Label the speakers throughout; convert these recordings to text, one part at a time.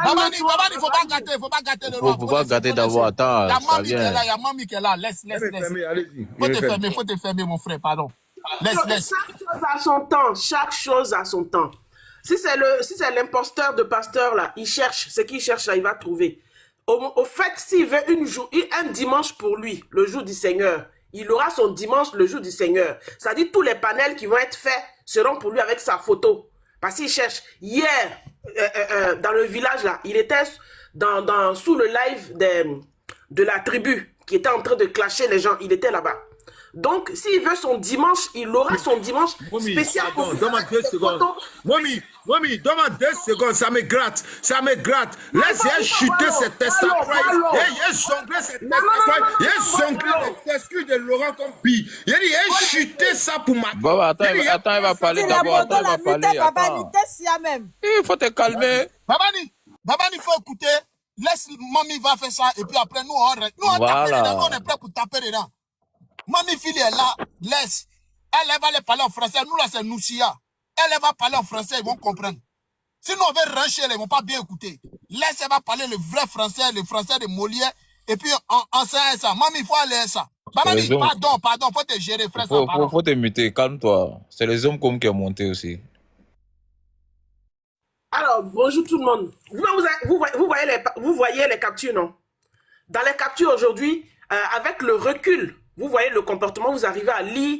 Speaker 1: Babani, faut pas gâter le roi.
Speaker 2: Faut pas gâter d'abord, attends, ça vient.
Speaker 1: Il y a mamie qui est là, laisse. Faut te fermer, mon frère, pardon. Laisse.
Speaker 3: Chaque chose a son temps, chaque chose a son temps. Si c'est l'imposteur de pasteur là, il cherche, ce qu'il cherche là, il va trouver. Au fait, s'il veut un dimanche pour lui, le jour du Seigneur, il aura son dimanche le jour du Seigneur. C'est-à-dire tous les panels qui vont être faits seront pour lui avec sa photo. Parce qu'il cherche. Hier, dans le village là, il était sous le live de la tribu qui était en train de clasher les gens. Il était là-bas. Donc, s'il veut son dimanche, il aura son dimanche spécial pour lui.
Speaker 4: Donne-moi 2 secondes. Mommy, donne-moi 2 secondes, ça me gratte. Laisse-moi chuter cette testatrice. Il a jonglé cette testatrice. Il a jonglé les excuses de Laurent comme pire. Il a chuté ça pour ma...
Speaker 2: Bon, attends, il va parler d'abord. Attends, il va parler. Il faut te calmer.
Speaker 1: Babani, faut écouter. Laisse mamie va faire ça et puis après nous on reste. Nous on tape dedans, nous on est prêts pour taper dedans. Mamie fille est là, laisse. Elle va aller parler en français. Nous là c'est Noussia. Elle va parler en français, ils vont comprendre. Sinon on veut rancher, ils vont pas bien écouter. Laisse, elle va parler le vrai français, le français de Molière. Et puis enseigner ça. Mamie, il faut aller ça. Babani, pardon, faut te gérer, frère.
Speaker 2: Faut te muter, calme-toi. C'est les hommes comme qui ont monté aussi.
Speaker 3: Alors, bonjour tout le monde. Vous voyez les captures, non? Dans les captures aujourd'hui, avec le recul, vous voyez le comportement, vous arrivez à lire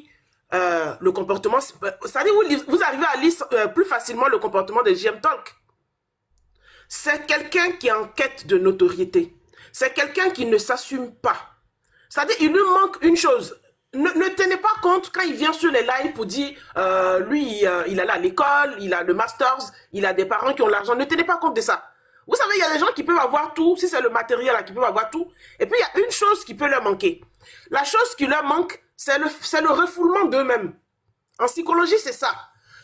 Speaker 3: le comportement. C'est-à-dire, vous arrivez à lire plus facilement le comportement de JM Talk. C'est quelqu'un qui est en quête de notoriété. C'est quelqu'un qui ne s'assume pas. C'est-à-dire, il lui manque une chose. Ne tenez pas compte quand il vient sur les lives pour dire lui, il est à l'école, il a le masters, il a des parents qui ont l'argent. Ne tenez pas compte de ça. Vous savez, il y a des gens qui peuvent avoir tout, si c'est le matériel là, qui peuvent avoir tout. Et puis, il y a une chose qui peut leur manquer. La chose qui leur manque, c'est le refoulement d'eux-mêmes. En psychologie, c'est ça.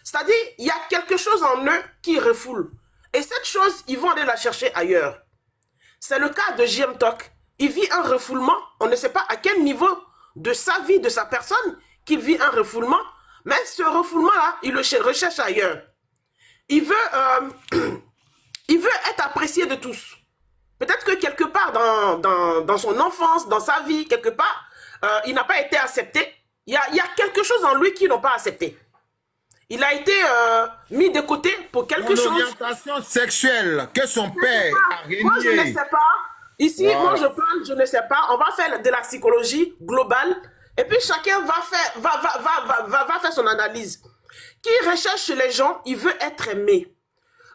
Speaker 3: C'est-à-dire, il y a quelque chose en eux qui refoule. Et cette chose, ils vont aller la chercher ailleurs. C'est le cas de JM Talk. Il vit un refoulement. On ne sait pas à quel niveau de sa vie, de sa personne, qu'il vit un refoulement. Mais ce refoulement-là, il le recherche ailleurs. Il veut être apprécié de tous. Peut-être que quelque part dans son enfance, dans sa vie, quelque part, il n'a pas été accepté. Il y a quelque chose en lui qu'ils n'ont pas accepté. Il a été mis de côté pour quelque chose.
Speaker 4: L'orientation sexuelle que son père a reniée.
Speaker 3: Moi, je ne sais pas. Ici, moi, je parle, je ne sais pas. On va faire de la psychologie globale. Et puis, chacun va faire son analyse. Qui recherche chez les gens, il veut être aimé.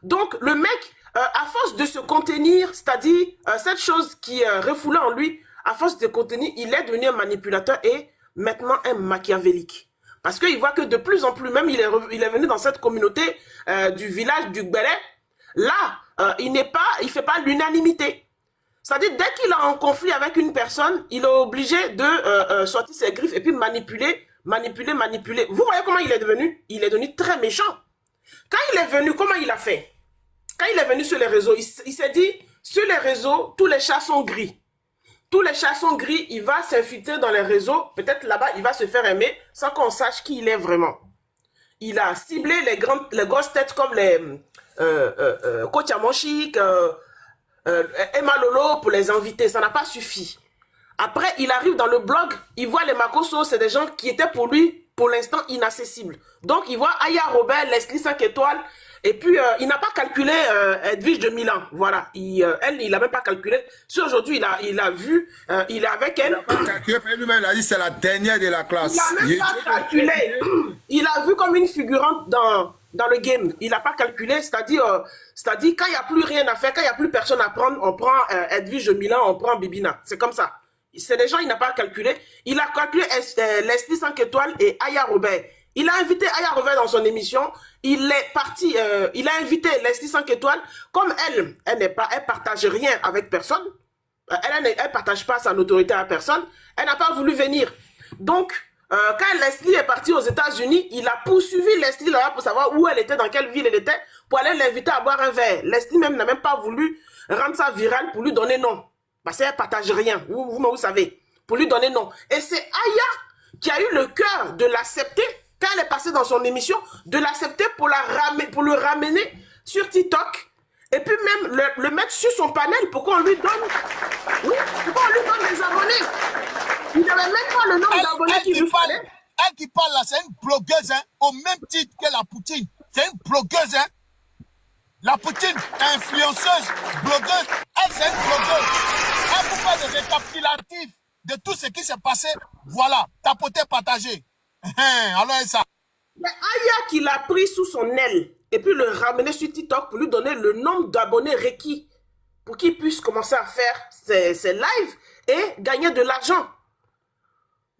Speaker 3: Donc, le mec, à force de se contenir, c'est-à-dire cette chose qui refoulait en lui, à force de contenir, il est devenu un manipulateur et maintenant un machiavélique. Parce qu'il voit que de plus en plus, même il est venu dans cette communauté du village du Gbélé, là, il ne fait pas l'unanimité. C'est-à-dire, dès qu'il a un conflit avec une personne, il est obligé de sortir ses griffes et puis manipuler. Vous voyez comment il est devenu? Il est devenu très méchant. Quand il est venu, comment il a fait? Quand il est venu sur les réseaux, il s'est dit, sur les réseaux, tous les chats sont gris. Tous les chats sont gris, il va s'infiltrer dans les réseaux. Peut-être là-bas, il va se faire aimer sans qu'on sache qui il est vraiment. Il a ciblé les grosses têtes comme les Coach Amonchik, Emma Lolo pour les inviter. Ça n'a pas suffi. Après, il arrive dans le blog, il voit les Makoso, c'est des gens qui étaient pour lui, pour l'instant, inaccessibles. Donc, il voit Aya Robert, Leslie 5 étoiles, et puis, il n'a pas calculé Edwige de Milan. Voilà. Elle, il n'a même pas calculé. Si aujourd'hui, il a vu, il est avec elle.
Speaker 4: Il n'a pas calculé, mais lui-même, il a dit c'est la dernière de la classe.
Speaker 3: Il n'a même pas calculé. Il a vu comme une figurante dans le game. Il n'a pas calculé, c'est-à-dire, quand il n'y a plus rien à faire, quand il n'y a plus personne à prendre, on prend Edwige de Milan, on prend Bibina. C'est comme ça. C'est des gens, il n'a pas calculé. Il a calculé Leslie 5 étoiles et Aya Robert. Il a invité Aya Robert dans son émission. Il est parti, il a invité Leslie 5 étoiles. Comme elle partage rien avec personne. Elle partage pas sa notoriété à personne. Elle n'a pas voulu venir. Donc, quand Leslie est partie aux États-Unis, il a poursuivi Leslie là pour savoir où elle était, dans quelle ville elle était, pour aller l'inviter à boire un verre. Leslie même n'a même pas voulu rendre ça viral pour lui donner nom. Parce qu'elle partage rien. Vous savez. Pour lui donner nom. Et c'est Aya qui a eu le cœur de l'accepter. Quand elle est passée dans son émission, de l'accepter pour le ramener sur TikTok Et puis même le mettre sur son panel pour qu'on lui donne... Oui, pour qu'on lui donne des abonnés. Il n'avait même pas le nombre d'abonnés qu'il lui fallait.
Speaker 1: Elle qui parle là, c'est une blogueuse, hein, au même titre que la Poutine. C'est une blogueuse, hein. La Poutine, influenceuse, blogueuse, elle c'est une blogueuse. Elle vous parle de récapitulatif de tout ce qui s'est passé. Voilà, tapoter, partager. Alors ça.
Speaker 3: Il y a Aya qui l'a pris sous son aile et puis le ramener sur TikTok pour lui donner le nombre d'abonnés requis pour qu'il puisse commencer à faire ses lives et gagner de l'argent.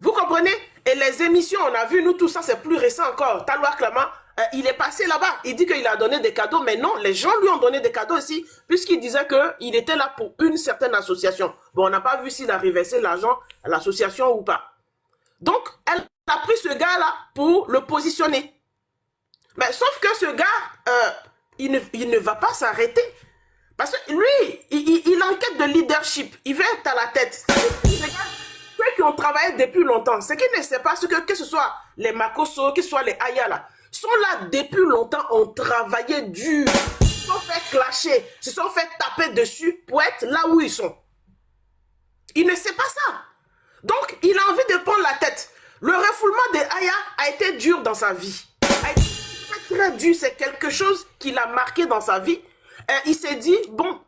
Speaker 3: Vous comprenez? Et les émissions, on a vu, nous, tout ça, c'est plus récent encore. Taloua Klama, il est passé là-bas. Il dit qu'il a donné des cadeaux, mais non, les gens lui ont donné des cadeaux aussi, puisqu'il disait qu'il était là pour une certaine association. Bon, on n'a pas vu s'il a reversé l'argent à l'association ou pas. Donc, elle a pris ce gars-là pour le positionner. Mais sauf que ce gars, il ne va pas s'arrêter. Parce que lui, il enquête de leadership. Il veut être à la tête. Ceux qui ont travaillé depuis longtemps, c'est qu'ils ne savent pas que ce soit les Makosso, que ce soit les Aya là, sont là depuis longtemps, ont travaillé dur, se sont fait clasher, se sont fait taper dessus pour être là où ils sont. Il ne sait pas ça. Donc, il a envie de prendre la tête. Le refoulement des Aya a été dur dans sa vie. A été très, très dur. C'est quelque chose qui l'a marqué dans sa vie. Et il s'est dit, bon,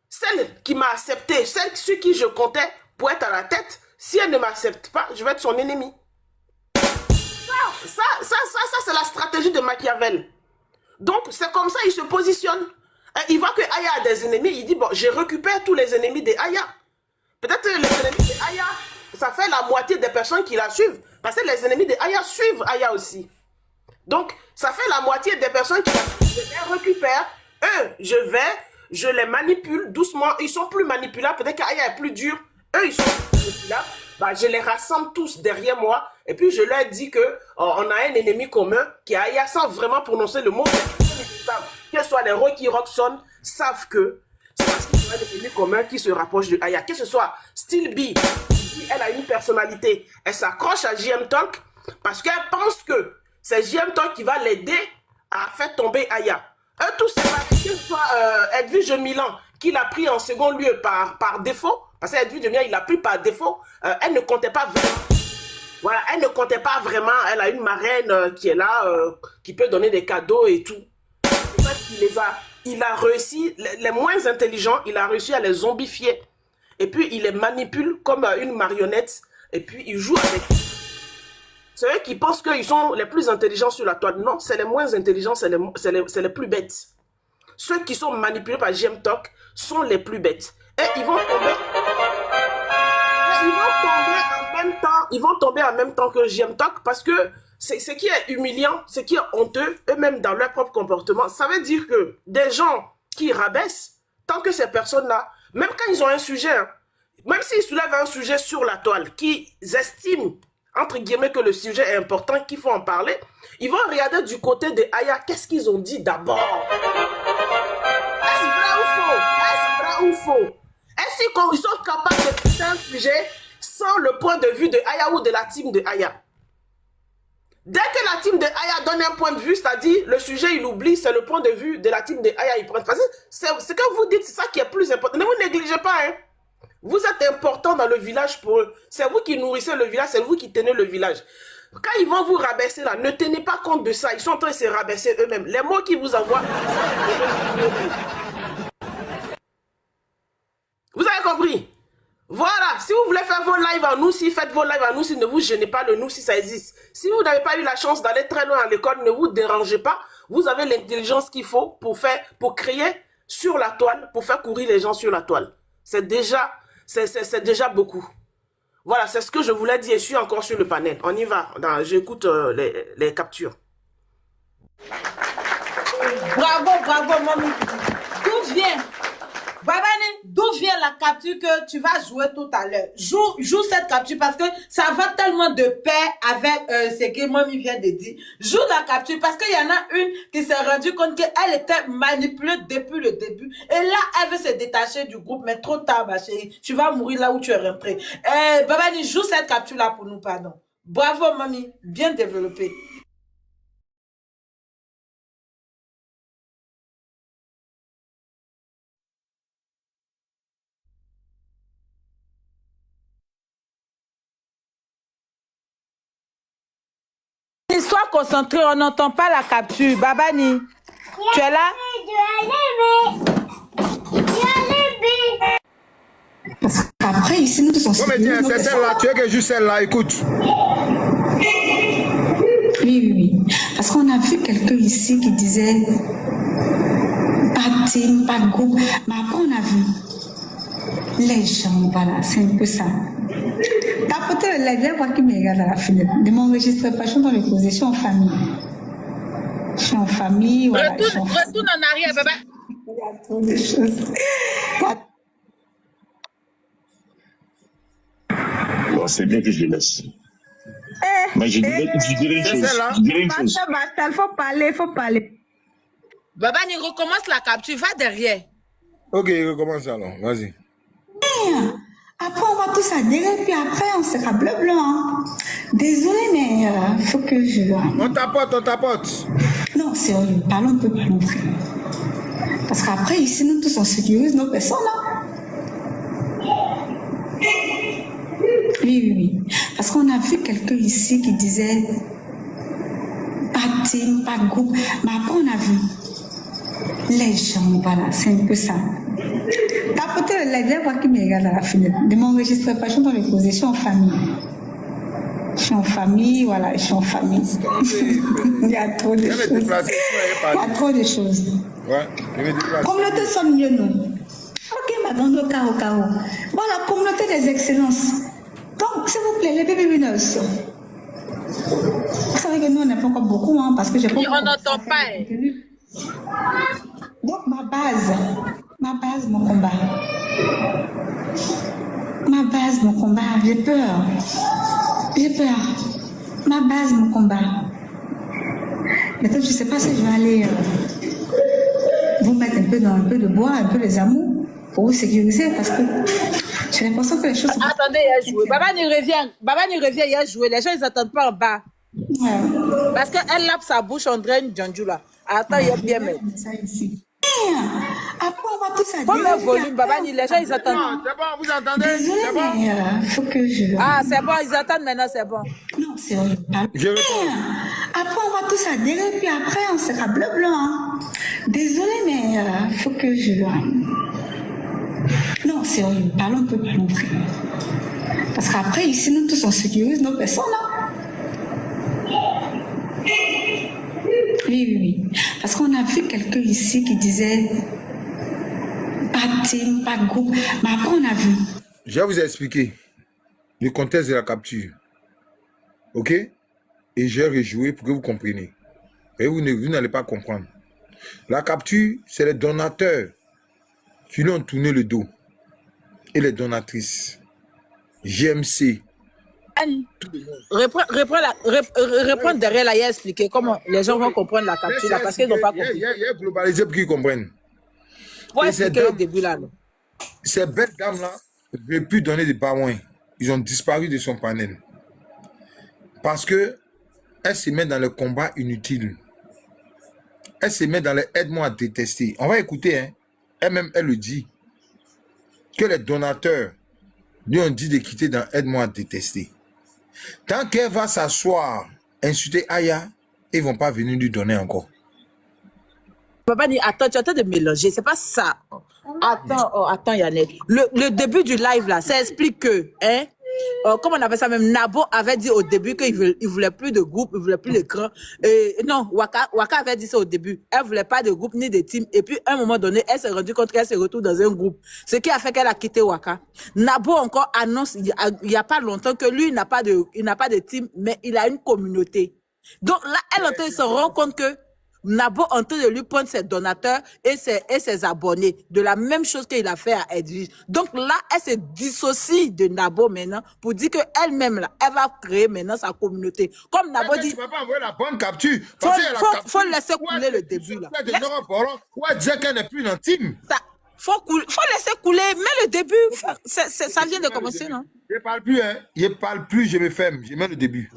Speaker 3: celle qui m'a accepté, celle sur qui je comptais pour être à la tête, si elle ne m'accepte pas, je vais être son ennemi. Ça c'est la stratégie de Machiavel. Donc, c'est comme ça, il se positionne. Il voit que Aya a des ennemis, il dit, bon, je récupère tous les ennemis des Aya. Peut-être les ennemis des Aya, ça fait la moitié des personnes qui la suivent. Parce que les ennemis des Aya suivent Aya aussi. Donc, ça fait la moitié des personnes qui la suivent. Je les récupère. Eux, je les manipule doucement. Ils sont plus manipulables. Peut-être qu'Aya est plus dur. Eux, ils sont plus manipulables. Bah, je les rassemble tous derrière moi. Et puis, je leur dis que on a un ennemi commun qui est Aya sans vraiment prononcer le mot. Que ce soit les Rocky Rockson savent que c'est parce qu'ils ont un ennemi commun qui se rapproche de Aya. Que ce soit Still B, elle a une personnalité. Elle s'accroche à JM Talk parce qu'elle pense que c'est JM Talk qui va l'aider à faire tomber Aya. Eux tous, c'est parce que ce soit Edwige Milan qui l'a pris en second lieu par défaut. Parce qu'Edwige Milan, il l'a pris par défaut. Elle ne comptait pas vraiment. Voilà, elle ne comptait pas vraiment. Elle a une marraine qui est là, qui peut donner des cadeaux et tout. En fait, il a réussi, les moins intelligents, il a réussi à les zombifier. Et puis, il les manipule comme une marionnette. Et puis, il joue avec eux. C'est eux qui pensent qu'ils sont les plus intelligents sur la toile. Non, c'est les moins intelligents, c'est les plus bêtes. Ceux qui sont manipulés par JM Talk sont les plus bêtes. Et ils vont tomber... Ils vont tomber en même temps que JM Talk parce que ce qui est humiliant, ce qui est honteux, eux-mêmes dans leur propre comportement, ça veut dire que des gens qui rabaissent, tant que ces personnes-là, même quand ils ont un sujet, hein, même s'ils soulèvent un sujet sur la toile, qu'ils estiment, entre guillemets, que le sujet est important, qu'il faut en parler, ils vont regarder du côté de Aya, qu'est-ce qu'ils ont dit d'abord? Est-ce vrai ou faux? Est-ce vrai ou faux? Est-ce qu'ils sont capables de traiter un sujet sans le point de vue de Aya ou de la team de Aya? Dès que la team de Aya donne un point de vue, c'est-à-dire le sujet, il oublie, c'est le point de vue de la team de Aya. Il prend. Parce que ce que vous dites, c'est ça qui est plus important. Ne vous négligez pas, hein. Vous êtes important dans le village pour eux. C'est vous qui nourrissez le village, c'est vous qui tenez le village. Quand ils vont vous rabaisser là, ne tenez pas compte de ça. Ils sont en train de se rabaisser eux-mêmes. Les mots qu'ils vous envoient. Vous avez compris? Voilà, si vous voulez faire vos lives en nous, si faites vos lives en nous, si ne vous gênez pas le nous, si ça existe. Si vous n'avez pas eu la chance d'aller très loin à l'école, ne vous dérangez pas. Vous avez l'intelligence qu'il faut pour créer sur la toile, pour faire courir les gens sur la toile. C'est déjà beaucoup. Voilà, c'est ce que je voulais dire. Je suis encore sur le panel. On y va. J'écoute les captures.
Speaker 5: Bravo, mamie. D'où vient? Babani, d'où vient la capture que tu vas jouer tout à l'heure? Joue cette capture parce que ça va tellement de pair avec ce que mamie vient de dire. Joue la capture parce qu'il y en a une qui s'est rendue compte qu'elle était manipulée depuis le début. Et là, elle veut se détacher du groupe, mais trop tard, ma chérie. Tu vas mourir là où tu es rentré. Babani, joue cette capture-là pour nous, pardon. Bravo, mamie. Bien développé. sois concentré, on n'entend pas la capture. Babani, tu es là?
Speaker 6: Parce qu'après, ici, nous sommes...
Speaker 4: Non, mais tiens, c'est celle-là, tu es que juste celle-là, écoute.
Speaker 6: Oui. Parce qu'on a vu quelqu'un ici qui disait pas de team, pas de groupe. Mais après, on a vu les gens, voilà, c'est un peu ça. Tapoter le live, voir qui me regarde à la fenêtre. Ne m'enregistre pas, je suis dans les positions en famille. Je suis en famille, voilà.
Speaker 5: Retourne en arrière, bébé.
Speaker 6: Il y a trop de choses.
Speaker 7: Bon, c'est bien que je le laisse. Mais je dirais une chose.
Speaker 6: Il faut parler.
Speaker 5: Babani, recommence la capture, va derrière.
Speaker 4: Ok, recommence alors, vas-y.
Speaker 6: Après, on va tous adhérer, puis après, on sera bleu-blanc. Hein. Désolée, mais il faut que je...
Speaker 4: On tapote.
Speaker 6: Non, sérieux, parlons peu. Parce qu'après, ici, nous tous, on sécurise nos personnes. Hein. Oui. Parce qu'on a vu quelqu'un ici qui disait pas de team, pas de groupe. Mais après, on a vu les gens, voilà, c'est un peu ça. Tapoter le live, voir qui me regarde à la fenêtre. Ne m'enregistre pas, je suis dans les positions en famille. Je suis en famille, voilà, je suis en famille. Il y a trop de choses.
Speaker 4: Ouais, je vais déplacer.
Speaker 6: Communauté sonne mieux, nous. Ok, madame, au carreau. Voilà, communauté des excellences. Donc, s'il vous plaît, les bébés winners. Vous savez que nous, on n'est pas encore beaucoup, hein, parce que j'ai pas...
Speaker 5: On n'entend pas.
Speaker 6: Donc, ma base, mon combat. J'ai peur. Ma base, mon combat. Maintenant, je ne sais pas si je vais aller vous mettre un peu de bois, un peu les amours, pour vous sécuriser, parce que j'ai l'impression que les choses...
Speaker 5: Attendez, il a joué. Babani revient, il a joué. Les gens, ils n'entendent pas en bas.
Speaker 6: Ouais.
Speaker 5: Parce qu'elle lave sa bouche, on dirait une Djanjoula. Attends, il y a bien mettre.
Speaker 6: Ça ici. Après, on va tous adhérer.
Speaker 5: Comme le volume, Babani, les gens, ils attendent.
Speaker 4: C'est bon, vous entendez?
Speaker 6: Désolée,
Speaker 4: C'est bon?
Speaker 6: mais faut que je...
Speaker 5: Ah, c'est bon, ils attendent maintenant, c'est bon.
Speaker 6: Non, c'est vrai.
Speaker 4: Je réponds.
Speaker 6: Après, on va tous adhérer, puis après, on sera bleu-blanc. Hein. Désolée, mais faut que je... Non, c'est vrai. Parlons peu. Parce qu'après, ici, nous tous, on sécurise nos personnes. Hein. Oui. Parce qu'on a vu quelqu'un ici qui disait pas de team, pas de groupe. Mais après, on a vu.
Speaker 4: Je vais vous expliquer le contexte de la capture. Ok? Et j'ai rejoué pour que vous compreniez. Et vous n'allez pas comprendre. La capture, c'est les donateurs qui lui ont tourné le dos. Et les donatrices. GMC.
Speaker 5: Reprends derrière là et expliquer comment les gens vont comprendre la capture là, parce qu'ils n'ont pas compris.
Speaker 4: Il y a globalisé pour qu'ils comprennent.
Speaker 5: Faut expliquer le début là.
Speaker 4: Ces belles dames-là ne veulent plus donner des baouins. Ils ont disparu de son panel. Parce que elle se met dans le combat inutile. Elle se met dans le aide-moi à détester. On va écouter, hein. Elle-même, elle le dit. Que les donateurs lui ont dit de quitter dans aide-moi à détester. Tant qu'elle va s'asseoir, insulter Aya, ils ne vont pas venir lui donner encore.
Speaker 5: Papa dit, attends, tu es en train de mélanger, c'est pas ça. Attends, Yannick. Le début du live là, ça explique que, hein, comment on appelle ça même, Nabo avait dit au début qu'il ne voulait plus de groupe, il ne voulait plus d'écran. Non, Waka avait dit ça au début. Elle ne voulait pas de groupe ni de team. Et puis, à un moment donné, elle s'est rendue compte qu'elle se retrouve dans un groupe. Ce qui a fait qu'elle a quitté Waka. Nabo encore annonce, il n'y a pas longtemps, que lui, il n'a pas de team, mais il a une communauté. Donc là, elle se rend compte que Nabo en train de lui prendre ses donateurs et ses abonnés, de la même chose qu'il a fait à Edwige. Donc là, elle se dissocie de Nabo maintenant pour dire qu'elle-même, là, elle va créer maintenant sa communauté. Comme Nabo dit...
Speaker 4: Tu ne peux pas envoyer la bonne capture.
Speaker 5: Faut laisser couler le début. Là.
Speaker 4: Ouais, dire qu'elle n'est plus dans le team.
Speaker 5: Faut laisser couler, mais le début, ça vient de commencer, non?
Speaker 4: Je ne parle plus, hein. Je ne parle plus, je me ferme. Je mets le début.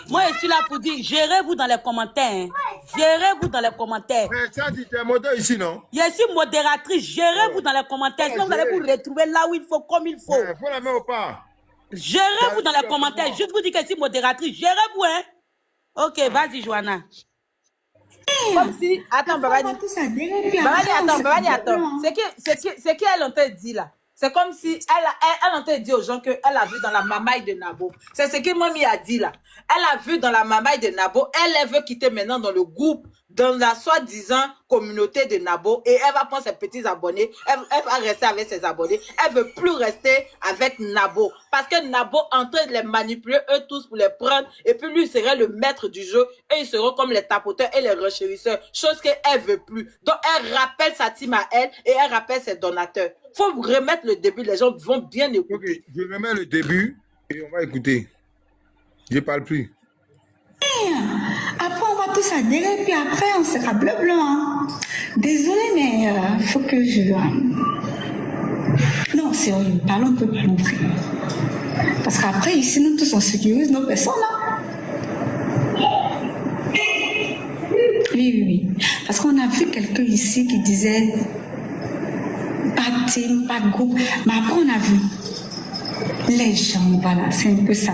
Speaker 8: Moi, je suis là pour dire, gérez-vous dans les commentaires. Hein. Gérez-vous dans les commentaires.
Speaker 4: Mais ça dit, tu es modèle ici, non?
Speaker 8: Je suis modératrice. Gérez-vous dans les commentaires. Sinon, vous allez vous retrouver là où il faut, comme il faut.
Speaker 4: Il faut la mettre au pas.
Speaker 8: Gérez-vous dans les commentaires. Juste vous dire que je suis modératrice. Gérez-vous, hein. Ok, vas-y, Joanna.
Speaker 5: Comme si... Attends, Babani. Babani, attends. C'est qu'elle en t'a dit là. C'est comme si elle en t'a dit aux gens qu'elle a vu dans la mamaille de Nabo. C'est ce que Mamie a dit là. Elle a vu dans la mamaille de Nabo. Elle veut quitter maintenant dans le groupe, dans la soi-disant communauté de Nabo. Et elle va prendre ses petits abonnés. Elle va rester avec ses abonnés. Elle veut plus rester avec Nabo. Parce que Nabo est en train de les manipuler eux tous pour les prendre. Et puis lui serait le maître du jeu. Et ils seront comme les tapoteurs et les renchérisseurs. Chose qu'elle veut plus. Donc elle rappelle sa team à elle. Et elle rappelle ses donateurs. Faut remettre le début, les gens vont bien écouter.
Speaker 4: Okay, je remets le début et on va écouter. Je parle plus.
Speaker 6: Après, on va tous adhérer, puis après, on sera bleu-blanc. Hein. Désolée, mais il faut que je... Non, sérieux, parlons un peu plus non plus. Parce qu'après, ici, nous tous, on sécurise nos personnes. Hein. Oui. Parce qu'on a vu quelqu'un ici qui disait... Pas team, pas de groupe. Mais après, on a vu les gens, voilà, c'est un peu ça.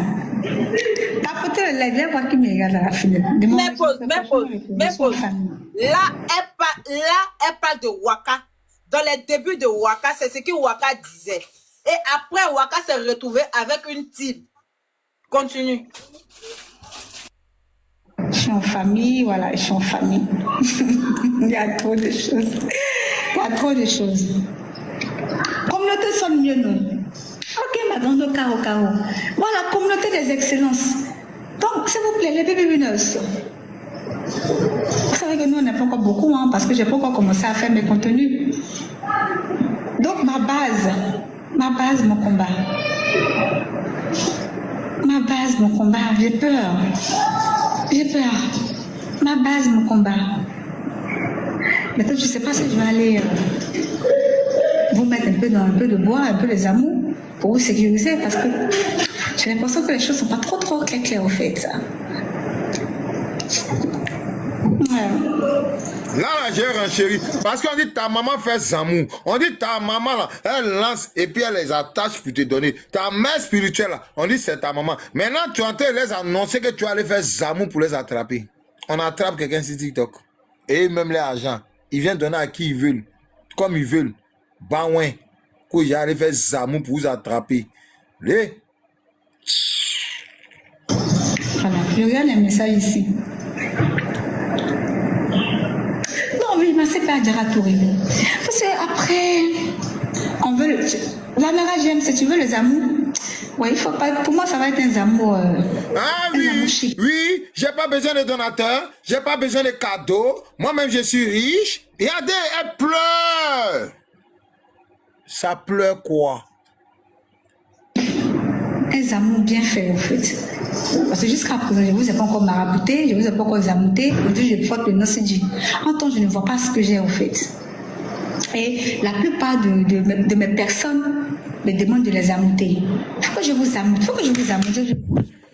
Speaker 6: Tapotez le lait, viens voir qui me regarde à la fenêtre.
Speaker 5: Mais pause. Là, elle parle de Waka. Dans les débuts de Waka, c'est ce que Waka disait. Et après, Waka s'est retrouvé avec une team. Continue.
Speaker 6: Je suis en famille, voilà, je suis en famille. Il y a trop de choses. Communauté sonne mieux, non? Ok, madame, caro. Voilà, communauté des excellences. Donc, s'il vous plaît, les bébés winners. Vous savez que nous, on n'a pas encore beaucoup, hein, parce que je n'ai pas encore commencé à faire mes contenus. Donc, ma base, mon combat. J'ai peur. Ma base, mon combat. Maintenant, je ne sais pas si je vais aller vous mettre un peu de bois, un peu les amours pour vous sécuriser parce que j'ai l'impression que les choses ne sont pas trop claires au fait. Ça.
Speaker 4: Là, j'ai renchéri. Parce qu'on dit ta maman fait zamou. On dit ta maman, là, elle lance et puis elle les attache pour te donner. Ta mère spirituelle, là, on dit c'est ta maman. Maintenant, tu es en train de les annoncer que tu vas aller faire zamou pour les attraper. On attrape quelqu'un sur TikTok. Et même les agents, ils viennent donner à qui ils veulent. Comme ils veulent. Baouin. Quand ils arrivent à faire zamou pour vous attraper. Les...
Speaker 6: Voilà, je regarde les messages ici. Non, oui, mais c'est pas dire à tout. Parce qu'après, on veut la mère j'aime, si tu veux les amours. Oui, il faut pas. Pour moi, ça va être un amour.
Speaker 4: Oui, j'ai pas besoin de donateurs, j'ai pas besoin de cadeaux. Moi-même, je suis riche. Regardez, elle pleure. Ça pleure quoi?
Speaker 6: Un amour bien fait, en fait. Parce que jusqu'à présent, je ne vous ai pas encore marabouté, je ne vous ai pas encore zamouté. Aujourd'hui, je porte le Nossidji. En tant que je ne vois pas ce que j'ai, en fait. Et la plupart de mes personnes me demandent de les amouter. Il faut que je vous amoute.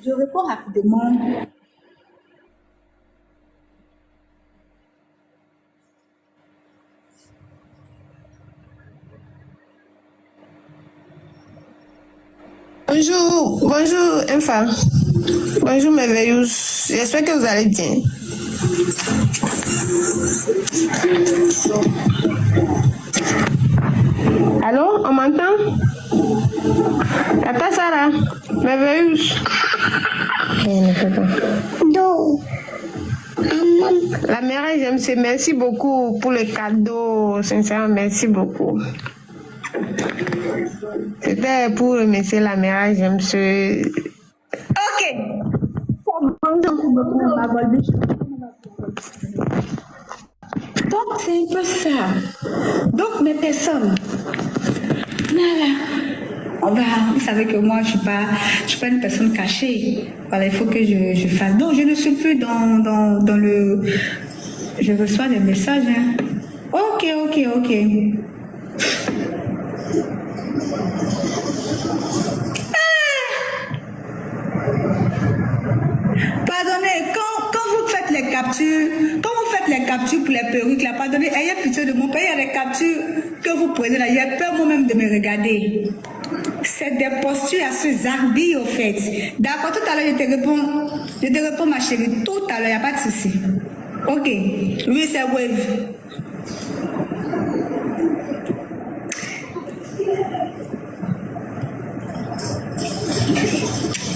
Speaker 6: Je réponds rapidement.
Speaker 3: Bonjour, Infa. Bonjour, merveilleuse. J'espère que vous allez bien. Allô, on m'entend? Tata Sarah, merveilleuse. Non. La mère, j'aime, merci beaucoup pour le cadeau. Sincèrement, merci beaucoup. C'était pour remercier la mère, j'aime ce... Ok.
Speaker 6: Donc, c'est un peu ça. Donc, mes personnes, voilà. Vous savez que moi, je suis pas une personne cachée. Voilà, il faut que je fasse. Donc, je ne suis plus dans le... Je reçois des messages. Hein. Ok. Pardonnez, quand vous faites les captures pour les perruques, là, pardonnez, ayez pitié de mon pays, il y a des captures que vous prenez là, il y a peur moi-même de me regarder. C'est des postures à ce zarbi au fait. D'accord, tout à l'heure je te réponds. Je te réponds, ma chérie, tout à l'heure, il n'y a pas de souci. Ok. Oui, c'est Wave.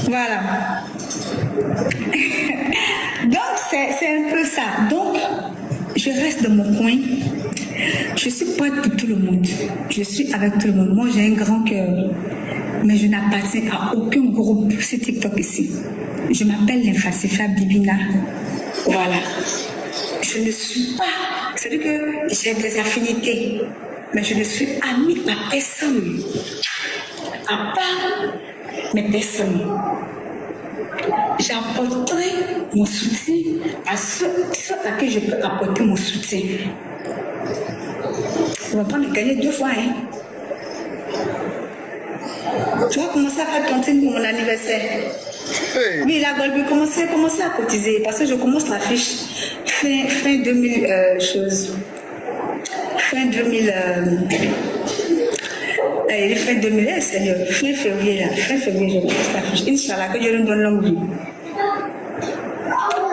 Speaker 6: Voilà. Donc, c'est un peu ça. Donc, je reste dans mon coin. Je suis prête pour tout le monde. Je suis avec tout le monde. Moi, j'ai un grand cœur. Mais je n'appartiens à aucun groupe sur TikTok ici. Je m'appelle Lymphacifa Bibina. Voilà. Je ne suis pas... C'est-à-dire que j'ai des affinités. Mais je ne suis amie à personne. À part mes personnes. J'apporterai mon soutien à ceux à qui je peux apporter mon soutien. On va pas me gagner 2 fois, hein. Tu vas commencer à faire tontine pour mon anniversaire. Hey. Oui, la Golbe, commencez à cotiser parce que je commence la fiche fin 2000 choses. Fin 2000. Fin 2000, Seigneur. Fin février, là. Fin février, je commence la fiche. Inch'Allah, que Dieu nous donne longue vie.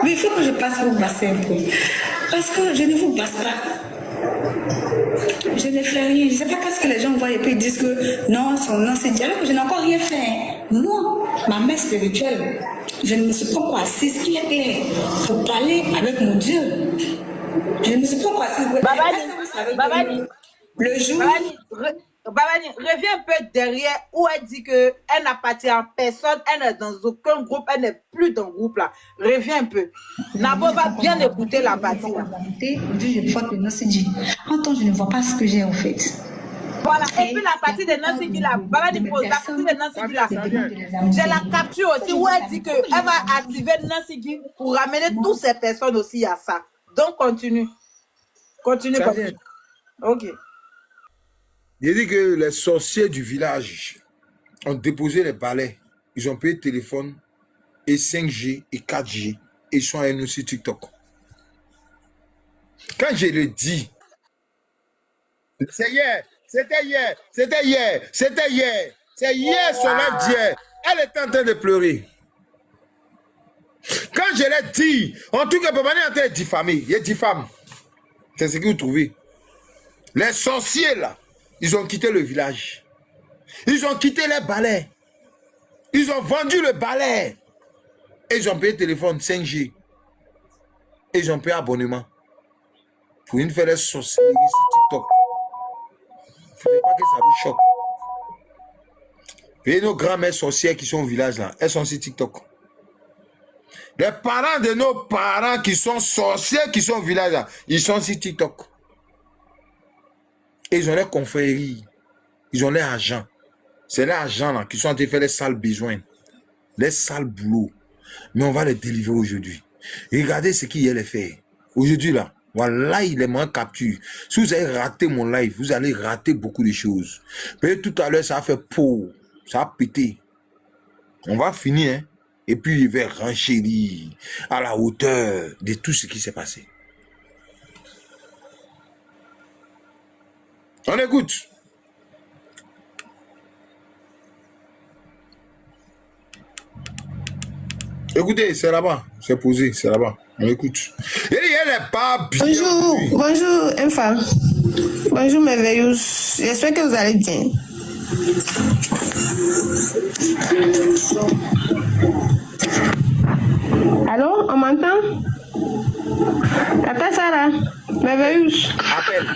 Speaker 6: Oui, il faut que je passe vous passer un peu. Parce que je ne vous passe pas. Je ne fais rien. Je ne sais pas qu'est-ce que les gens voient et puis ils disent que non, son nom c'est Dieu, alors que je n'ai encore rien fait. Moi, ma mère spirituelle, je ne me suis pas encore assise clair pour parler avec mon Dieu. Je ne me suis pas encore assise.
Speaker 5: Babani,
Speaker 6: le jour.
Speaker 5: Babani, reviens un peu derrière où elle dit qu'elle n'appartient à personne, elle n'est dans aucun groupe, elle n'est plus dans le groupe là. Reviens un peu. Nabo va bien écouter la partie.
Speaker 6: Je vois que Nossidji. Attends, je ne vois pas ce que j'ai en fait.
Speaker 5: Voilà, et puis la partie de Nossidji là, Babani pose la partie de Nossidji là. J'ai la capture aussi où elle dit qu'elle va activer Nossidji pour ramener toutes ces personnes aussi à ça. Donc continue. Continue. Ok.
Speaker 4: Il dit que les sorciers du village ont déposé les balais. Ils ont payé téléphone et 5G et 4G. Et ils sont à nous sur TikTok. Quand je le dis, c'est hier, c'était hier, c'était hier, c'était hier. C'est hier son œuvre d'hier. Elle était en train de pleurer. Quand je l'ai dit, en tout cas, Papa est en train de diffamer. Il y a 10 femmes. C'est ce que vous trouvez. Les sorciers là. Ils ont quitté le village. Ils ont quitté les balais. Ils ont vendu le balai. Et ils ont payé téléphone 5G. Et ils ont payé abonnement. Pour une faire les sorcelleries sur TikTok. Il ne faut pas que ça vous choque. Et nos grands-mères sorcières qui sont au village là, elles sont sur TikTok. Les parents de nos parents qui sont sorciers qui sont au village là, ils sont sur TikTok. Et ils ont leurs confréries, ils ont leurs agents. C'est leurs agents là qui sont en train de faire les sales besoins, les sales boulots. Mais on va les délivrer aujourd'hui. Regardez ce qu'il y a à faire. Aujourd'hui là, voilà, il est moins capture. Si vous avez raté mon live, vous allez rater beaucoup de choses. Mais tout à l'heure, ça a fait peau, ça a pété. On va finir, hein? Et puis il va renchérir à la hauteur de tout ce qui s'est passé. On écoute. Écoutez, c'est là-bas. C'est posé, c'est là-bas. On écoute. Et elle n'est pas bien.
Speaker 9: Bonjour, Infa. Bonjour, merveilleuse. J'espère que vous allez bien. Allô, on m'entend? Tata Sarah, merveilleuse.
Speaker 4: Appelle.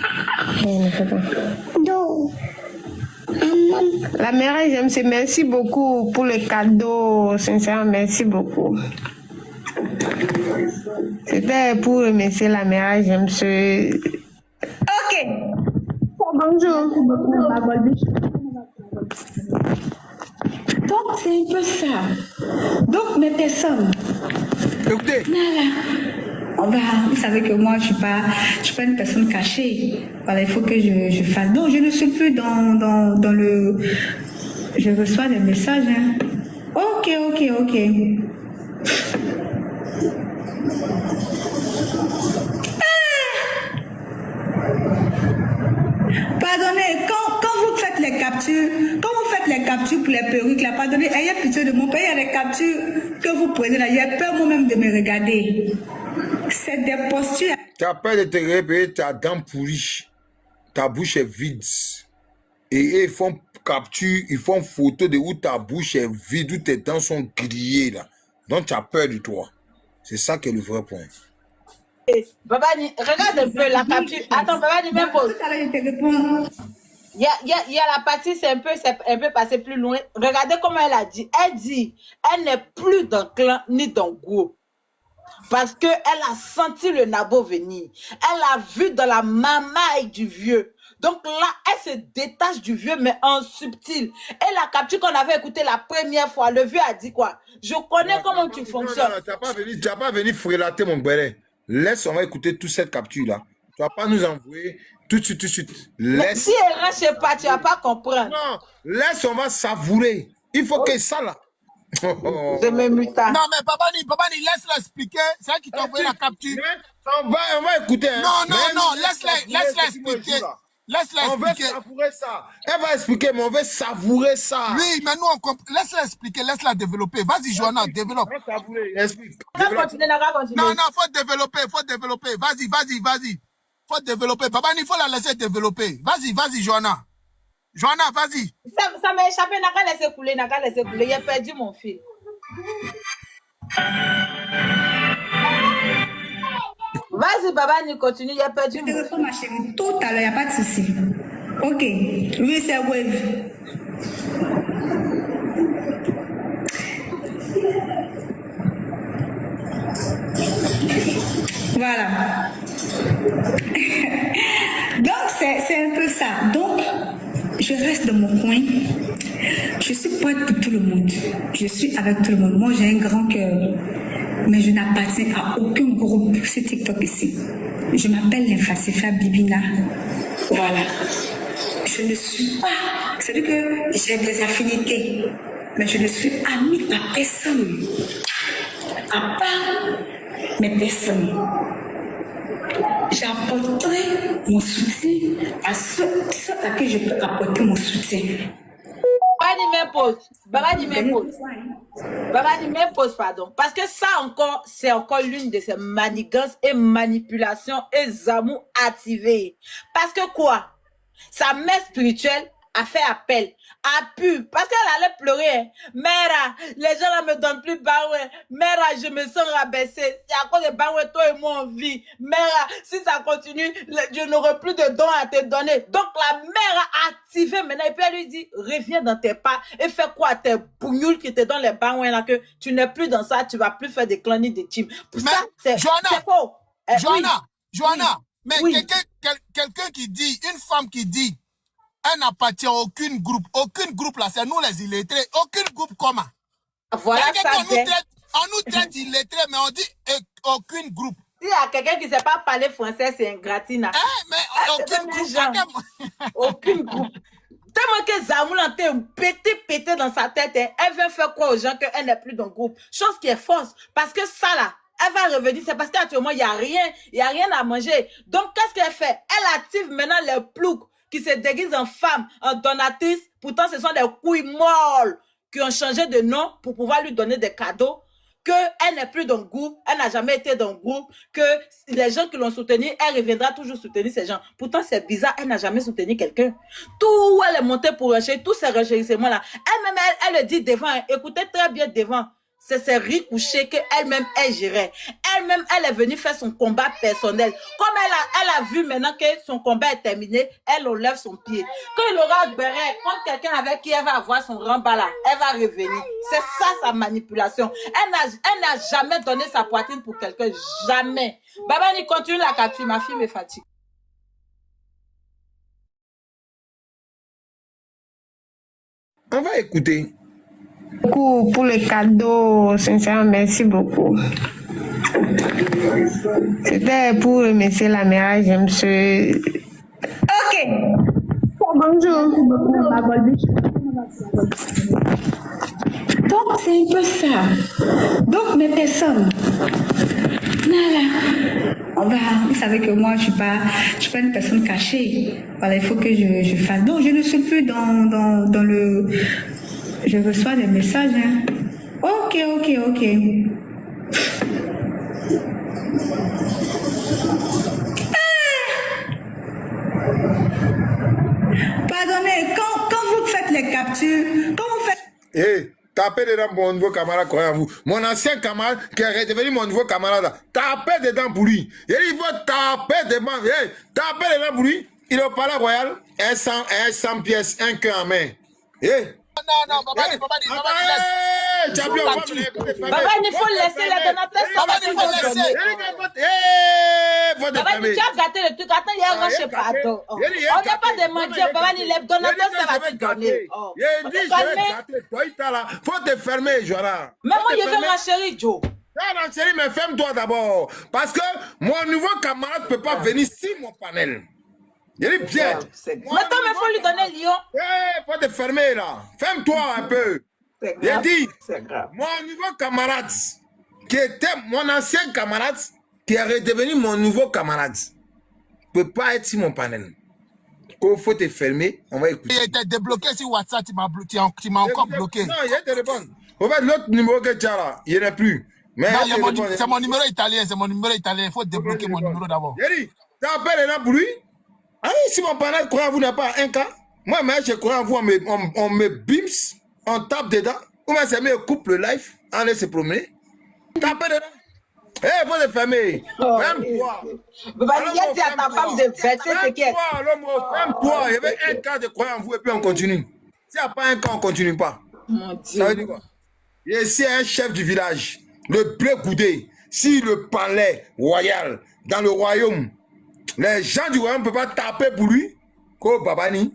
Speaker 9: Non. La mère, j'aime, c'est merci beaucoup pour le cadeau. Sincèrement, merci beaucoup. C'était pour remercier la mère, j'aime ce. Ok. Bonjour.
Speaker 6: Donc, c'est un peu ça. Donc, mes personnes.
Speaker 4: Écoutez.
Speaker 6: Vous savez que moi, je suis pas une personne cachée. Voilà, il faut que je fasse. Non, je ne suis plus dans le... Je reçois des messages. Hein. Ok. Pardonnez, quand vous faites les captures, pour les perruques, là, pardonnez, ayez pitié de mon pays, il y a des captures. que vous prenez là, j'ai peur moi-même de me regarder. C'est des postures.
Speaker 4: Tu as peur de te réveiller, ta dent pourrie, ta bouche est vide. Et ils font capture, ils font photo de où ta bouche est vide, où tes dents sont grillées là. Donc tu as peur de toi. C'est ça qui est le vrai point.
Speaker 5: Babani, regarde un peu la capture. Attends, Babani, même pause.
Speaker 6: Tout à l'heure, je te réponds.
Speaker 5: Il y a la partie, c'est un peu passé plus loin. Regardez comment elle a dit. Elle dit, elle n'est plus dans clan ni dans groupe. Parce qu'elle a senti le nabo venir. Elle a vu dans la mamaille du vieux. Donc là, elle se détache du vieux, mais en subtil. Et la capture qu'on avait écoutée la première fois, le vieux a dit quoi? Je connais comment tu fonctionnes.
Speaker 4: Non, tu n'as pas venu frélater mon béret. Laisse, on va écouter toute cette capture-là. Tu ne vas pas nous envoyer tout de suite. Laisse.
Speaker 5: Si elle reste chez pas, tu ne vas pas comprendre.
Speaker 4: Non, laisse, on va savourer. Il faut que ça là.
Speaker 5: Je me muta.
Speaker 1: Non, mais Babani, laisse-la expliquer. C'est elle qui t'a envoyé la capture.
Speaker 4: On va écouter. Hein.
Speaker 1: Non, laisse-la expliquer. Laisse-la
Speaker 4: On veut
Speaker 1: expliquer.
Speaker 4: savourer ça. Elle va expliquer, mais on veut savourer ça.
Speaker 1: Oui, mais nous, on comprend. Laisse-la expliquer, laisse-la développer. Vas-y, Johanna, développe.
Speaker 4: Explique.
Speaker 1: Non, faut développer. Vas-y. Faut développer. Babani, il faut la laisser développer. Vas-y, Johanna. Johanna, vas-y.
Speaker 5: Ça m'a échappé, n'a qu'à laisser couler. J'ai perdu mon fil. Vas-y, Babani, continue. J'ai perdu mon fil.
Speaker 6: Ma chérie, tout à l'heure, il n'y a pas de souci. Ok. Oui, c'est wave. Voilà. Donc, c'est un peu ça. Donc, je reste dans mon coin. Je suis prête pour tout le monde. Je suis avec tout le monde. Moi, j'ai un grand cœur. Mais je n'appartiens à aucun groupe sur TikTok ici. Je m'appelle l'Infacifra Bibina. Voilà. Je ne suis pas... C'est-à-dire que j'ai des affinités. Mais je ne suis amie à personne. À part mes personnes. J'apporterai mon soutien à ceux à qui je peux apporter mon soutien.
Speaker 5: Babani m'impose, pardon. Parce que ça encore, c'est encore l'une de ces manigances et manipulations et amours activés. Parce que quoi? Sa mère spirituelle a fait appel, a pu, parce qu'elle allait pleurer. Hein. Mère, les gens là me donnent plus baroué. Mère, je me sens rabaissée. C'est à cause de baroué, toi et moi on vit. Mère, si ça continue, je n'aurai plus de dons à te donner. Donc la mère a activé maintenant. Et puis elle lui dit, reviens dans tes pas et fais quoi tes bougnoules qui te donnent les baroués là, que tu n'es plus dans ça, tu vas plus faire des clans ni des teams. Pour
Speaker 1: mais
Speaker 5: ça, c'est
Speaker 1: faux. Johanna, mais
Speaker 5: oui.
Speaker 1: quelqu'un qui dit, une femme qui dit, elle n'appartient à aucun groupe là, c'est nous les illettrés, aucun groupe commun.
Speaker 5: Voilà ça.
Speaker 1: On nous traite illettrés, mais on dit aucun groupe.
Speaker 5: S'il y a quelqu'un qui ne sait pas parler français, c'est un gratina.
Speaker 1: Mais aucun groupe.
Speaker 5: Aucun groupe. Tellement que Zamoul est pété dans sa tête, elle veut faire quoi aux gens qu'elle n'est plus dans le groupe. Chose qui est fausse. Parce que ça là, elle va revenir, c'est parce qu'actuellement, il n'y a rien à manger. Donc, qu'est-ce qu'elle fait? Elle active maintenant les ploucs qui se déguisent en femmes, en donatrices. Pourtant, ce sont des couilles molles qui ont changé de nom pour pouvoir lui donner des cadeaux. Qu'elle n'est plus dans le groupe, elle n'a jamais été dans le groupe, que les gens qui l'ont soutenue, elle reviendra toujours soutenir ces gens. Pourtant, c'est bizarre, elle n'a jamais soutenu quelqu'un. Tout où elle est montée pour rechercher, tous ces recherchissements-là, elle-même, elle le dit devant, écoutez très bien devant. C'est ces riz couchés qu'elle-même, elle gérait. Elle-même, elle est venue faire son combat personnel. Comme elle a vu maintenant que son combat est terminé, elle enlève son pied. Quand il aura béret, quand quelqu'un avec qui elle va avoir son rembat là, elle va revenir. C'est ça sa manipulation. Elle n'a jamais donné sa poitrine pour quelqu'un. Jamais. Babani, continue la capture. Ma fille me fatigue.
Speaker 4: On va écouter.
Speaker 9: Beaucoup pour les cadeaux, sincèrement, merci beaucoup. C'était pour remercier la mère, j'aime ce... Ok. Bonjour.
Speaker 6: Donc, c'est un peu ça. Donc, mes personnes, voilà. Vous savez que moi, je suis pas une personne cachée. Voilà, il faut que je fasse. Donc, je ne suis plus dans le... Je reçois des messages, hein. Ok. Pardonnez, quand vous faites les captures, quand vous faites...
Speaker 4: Tapez dedans mon nouveau camarade, croyez-vous. Mon ancien camarade qui est devenu mon nouveau camarade, tapez dedans pour lui. Il faut taper dedans. Tapez dedans pour lui. Il est au palais royal, 100 pièces, un cœur en main.
Speaker 5: Non, Babani, laisse. Babani, il faut laisser les donateurs. Babani, il faut laisser. Babani, tu as gâté le truc. Attends, il y a un rocher pardon. On n'a pas demandé. Babani, les donateurs, ça va te donner.
Speaker 4: Faut te fermer, Joara.
Speaker 5: Mais moi, je veux ma chérie, Joe.
Speaker 4: Non, chérie, mais ferme-toi d'abord. Parce que mon nouveau camarade ne peut pas venir sur mon panel. Il est bien.
Speaker 5: Maintenant, il faut lui donner Lyon.
Speaker 4: Faut te fermer là. Ferme-toi un peu. J'ai dit, mon nouveau camarade, qui était mon ancien camarade, qui est redevenu mon nouveau camarade, ne peut pas être sur mon panel. Il faut te fermer, on va écouter.
Speaker 1: Il était débloqué sur WhatsApp, tu m'as encore bloqué.
Speaker 4: Non, il te répondre. En fait, l'autre numéro que tu as là, il n'y en a plus.
Speaker 1: C'est mon numéro italien, il faut débloquer mon numéro d'abord.
Speaker 4: J'ai dit, tu appelles là pour lui. Ah oui, si mon panel croit en vous n'a pas un cas, moi, je crois en vous, on me bims, on tape dedans, ou bien c'est mieux, coupe le live, on laisse se promener, tapez dedans. Faut le fermer. Ferme-toi.
Speaker 5: Il y a dit à ta femme de verser ce qui est.
Speaker 4: Ferme-toi. Il y avait un cas de croire en vous et puis on continue. S'il n'y a pas un cas, on ne continue pas.
Speaker 5: Mon Dieu.
Speaker 4: Ça veut dire quoi? Ici, un chef du village, le blé goudé, si le palais royal, dans le royaume, les gens du royaume ne peuvent pas taper pour lui. Babani.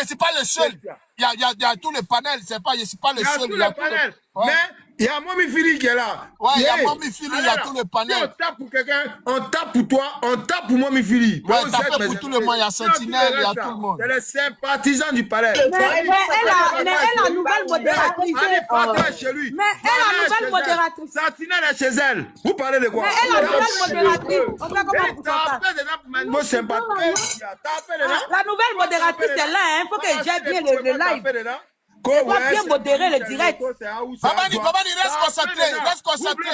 Speaker 1: C'est pas le seul. Il y a tous les panels, c'est pas, je suis pas le seul.
Speaker 4: Il y a tous les panels. Mais il y a Momi Fili qui est là.
Speaker 1: Ouais, il y a Momi Fili, il y a tous les panels.
Speaker 4: Si on tape pour quelqu'un, on tape pour toi, on tape pour Momi Fili.
Speaker 1: Ouais, tape pour tout le monde, il y a Sentinelle, il y a tout le monde.
Speaker 4: C'est les sympathisants du palais.
Speaker 8: Mais elle a nouvelle modératrice.
Speaker 4: Chez lui.
Speaker 8: Mais elle a nouvelle modératrice.
Speaker 4: Sentinelle est chez elle. Vous parlez de quoi?
Speaker 8: Mais elle a nouvelle modératrice. On fait comment pour ça? La nouvelle modératrice est là, il faut qu'elle gère bien le live. Elle doit bien modérer le direct.
Speaker 1: Babani, reste concentré.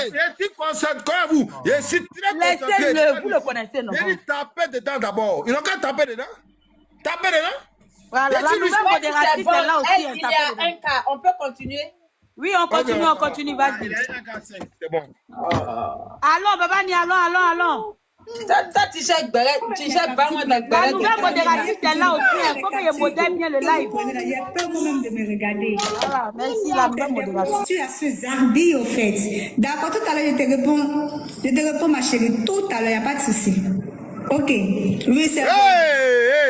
Speaker 4: Je suis concentré, vous. Je suis très concentré.
Speaker 8: Laissez-le, vous le connaissez, non?
Speaker 4: Il dit taper dedans d'abord. Ils n'ont qu'à taper dedans. Taper dedans.
Speaker 8: Voilà, la nouvelle modératrice est là aussi.
Speaker 5: Il y a un cas, on peut continuer?
Speaker 8: Oui, on continue, vas-y.
Speaker 4: C'est bon.
Speaker 8: Allons, Babani, allons.
Speaker 5: Ça, tu cherches vraiment dans le
Speaker 8: La nouvelle modératrice est là aussi. Il faut que je modère bien le live.
Speaker 6: Il y a peur moi-même de me regarder.
Speaker 8: Voilà, merci, la nouvelle modératrice.
Speaker 6: Tu as ce zarbi au fait. D'accord, tout à l'heure, je te réponds, ma chérie. Tout à l'heure, il n'y a pas de souci. Ok. Oui, c'est bon.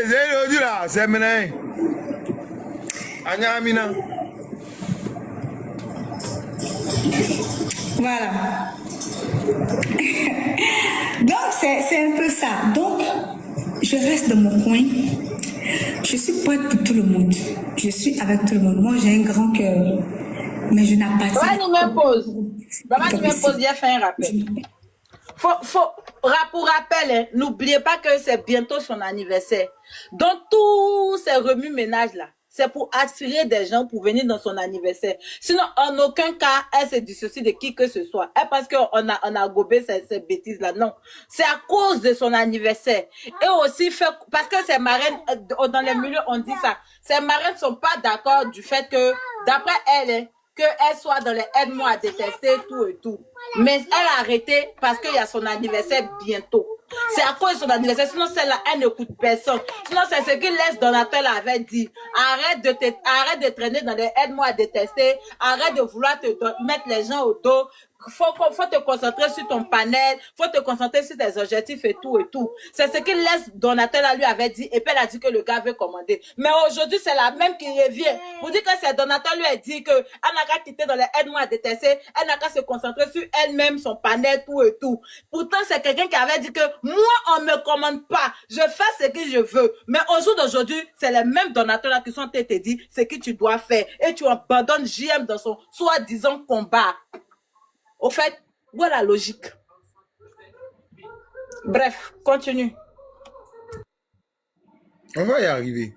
Speaker 4: C'est là, c'est maintenant. Anya Amina.
Speaker 6: Voilà. Donc, c'est un peu ça. Donc, je reste dans mon coin. Je suis prête pour tout le monde. Je suis avec tout le monde. Moi, j'ai un grand cœur. Mais je n'ai pas de...
Speaker 5: Babani m'impose, viens faire un rappel. Pour rappel, hein, n'oubliez pas que c'est bientôt son anniversaire. Donc, tous ces remue-ménages là, c'est pour attirer des gens pour venir dans son anniversaire. Sinon, en aucun cas, elle se dissocie de qui que ce soit. Elle parce qu'on a gobé ces bêtises-là. Non. C'est à cause de son anniversaire. Et aussi, parce que ces marraines, dans les milieux, on dit ça. Ces marraines ne sont pas d'accord du fait que, d'après elle, qu'elle soit dans les aide-moi à détester, tout et tout. Mais elle a arrêté parce qu'il y a son anniversaire bientôt. C'est à cause de son anniversaire. Sinon, celle-là, elle n'écoute personne. Sinon, c'est ce que Les Donatel avait dit. Arrête de traîner dans les aide-moi à détester. Arrête de vouloir mettre les gens au dos. Faut te concentrer sur ton panel. Faut te concentrer sur tes objectifs et tout et tout. C'est ce que Les Donatel lui avait dit. Et puis, elle a dit que le gars veut commander. Mais aujourd'hui, c'est la même qui revient. Vous dites que c'est Donatel lui a dit que elle n'a qu'à quitter dans les aide-moi à détester. Elle n'a qu'à se concentrer sur elle-même, son panel, tout et tout. Pourtant, c'est quelqu'un qui avait dit que moi, on me commande pas. Je fais ce que je veux. Mais au jour d'aujourd'hui, c'est les mêmes donateurs qui sont te dit ce que tu dois faire. Et tu abandonnes JM dans son soi-disant combat. Au fait, voilà la logique. Bref, continue.
Speaker 4: On va y arriver.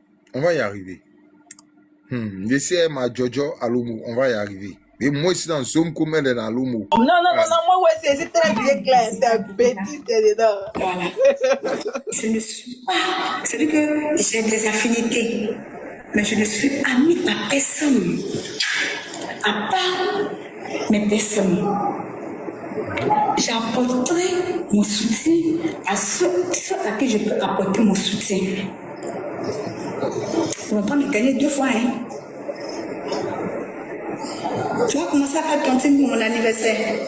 Speaker 4: Je sais ma Jojo Aloumou, on va y arriver. Et moi, ici, dans Zoom, comme elle est dans l'humour.
Speaker 5: Non, moi, ouais, c'est très bien clair. C'est un bêtise, t'es dedans.
Speaker 6: Voilà. Je ne suis pas. C'est-à-dire que j'ai des affinités, mais je ne suis amie à personne. À part mes personnes. J'apporterai mon soutien à ceux à qui je peux apporter mon soutien. On va pas me gagner 2 fois, hein. Tu vas commencer à faire tontine pour mon anniversaire.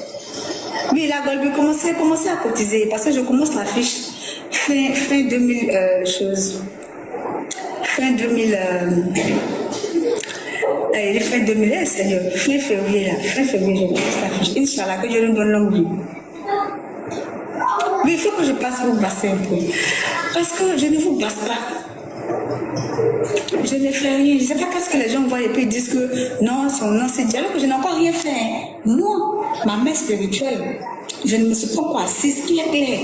Speaker 6: Oui, la Golbe, commencer à cotiser parce que je commence la fiche fin 2000 choses. Fin 2000. Fin 2000, Seigneur. Fin février, là. Fin février, je commence la fiche. Inch'Allah, que Dieu nous donne longue vie. Mais il faut que je passe vous passer un peu. Parce que je ne vous passe pas. Je ne fais rien. Je ne sais pas qu'est-ce que les gens voient et puis ils disent que non, son nom c'est Dieu, alors que je n'ai encore rien fait. Moi, ma mère spirituelle, je ne me suis pas encore assise clair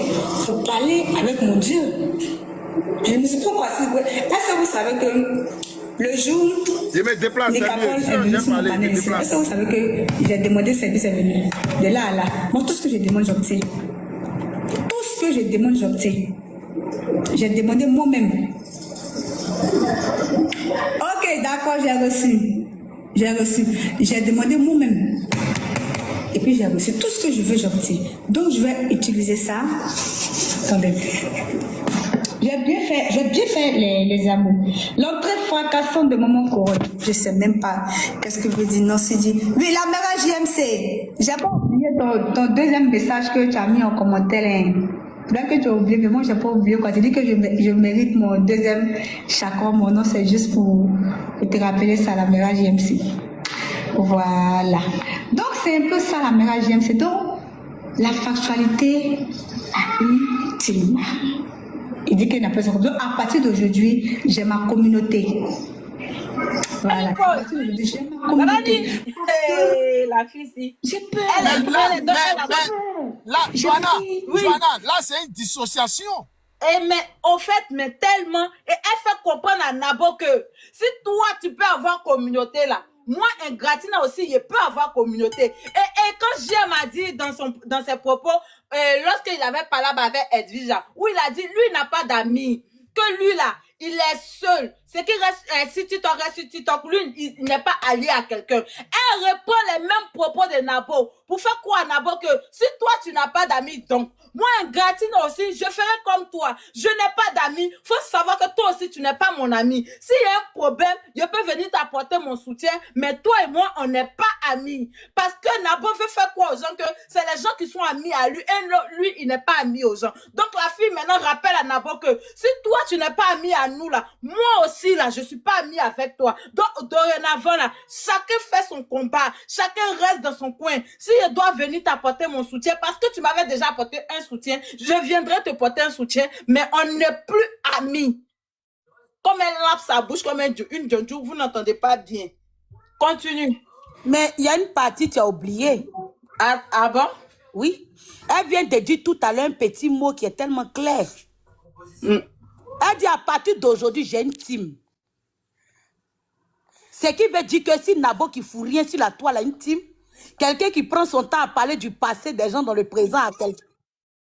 Speaker 6: pour parler avec mon Dieu. Je ne me suis pas encore assise. Est-ce que vous savez que le jour
Speaker 4: je me déplace,
Speaker 6: est venu sur mon panel ici, est-ce que vous savez que j'ai demandé service est venu de là à là. Moi, tout ce que je demande, j'obtiens. Tout ce que je demande, j'obtiens. J'ai demandé moi-même. Ok, d'accord, j'ai reçu. J'ai demandé moi-même. Et puis j'ai reçu. Tout ce que je veux, j'obtiens. Donc je vais utiliser ça. Attendez. J'ai bien fait les amours. L'entrée fracassante de Maman Couronne. Je ne sais même pas qu'est-ce que veut dire. Non, c'est dit. Oui, la mère JMC. J'ai pas oublié ton deuxième message que tu as mis en commentaire. Hein. Là que tu as oublié, mais moi, je n'ai pas oublié. Quand tu dis que je mérite mon deuxième chakra, mon nom, c'est juste pour te rappeler ça, la mère JMC. Voilà. Donc, c'est un peu ça, la mère JMC. Donc, la factualité a une team. Il dit qu'il n'a pas de donc, à partir d'aujourd'hui, j'ai ma communauté. Voilà. À partir d'aujourd'hui, j'ai ma communauté.
Speaker 5: La fille, si.
Speaker 6: J'ai peur.
Speaker 1: Là, Joanna, là, c'est une dissociation.
Speaker 5: Mais au fait, mais tellement, et elle fait comprendre à Nabo que si toi, tu peux avoir communauté là, moi, Ingratina aussi, il peut avoir communauté. Et quand J.M. m'a dit dans ses propos, lorsqu'il avait parlé avec Edwija, où il a dit, lui, il n'a pas d'amis, que lui là, il est seul. C'est qu'il reste, si TikTok reste sur TikTok, lui, il n'est pas allié à quelqu'un. Elle reprend les mêmes propos de Nabo. Pour faire quoi à Nabo que si toi, tu n'as pas d'amis, donc, moi, Ingratina aussi, je ferai comme toi. Je n'ai pas d'amis. Faut savoir que toi aussi, tu n'es pas mon ami. S'il y a un problème, je peux venir t'apporter mon soutien, mais toi et moi, on n'est pas amis. Parce que Nabo veut faire quoi aux gens que c'est les gens qui sont amis à lui et lui, il n'est pas ami aux gens. Donc, la fille maintenant rappelle à Nabo que si toi, tu n'es pas ami à nous là, moi aussi là, je suis pas ami avec toi. Donc, dorénavant là, chacun fait son combat. Chacun reste dans son coin. Si je dois venir t'apporter mon soutien, parce que tu m'avais déjà apporté un soutien, je viendrai te porter un soutien, mais on n'est plus amis. Comme elle lappe sa bouche comme une djondjou, vous n'entendez pas bien. Continue.
Speaker 8: Mais il y a une partie que tu as oublié.
Speaker 5: Ah bon?
Speaker 8: Oui. Elle vient de dire tout à l'heure un petit mot qui est tellement clair. Elle dit à partir d'aujourd'hui, j'ai une team. Ce qui veut dire que si Nabo qui fout rien sur la toile a une team, quelqu'un qui prend son temps à parler du passé des gens dans le présent à quelqu'un.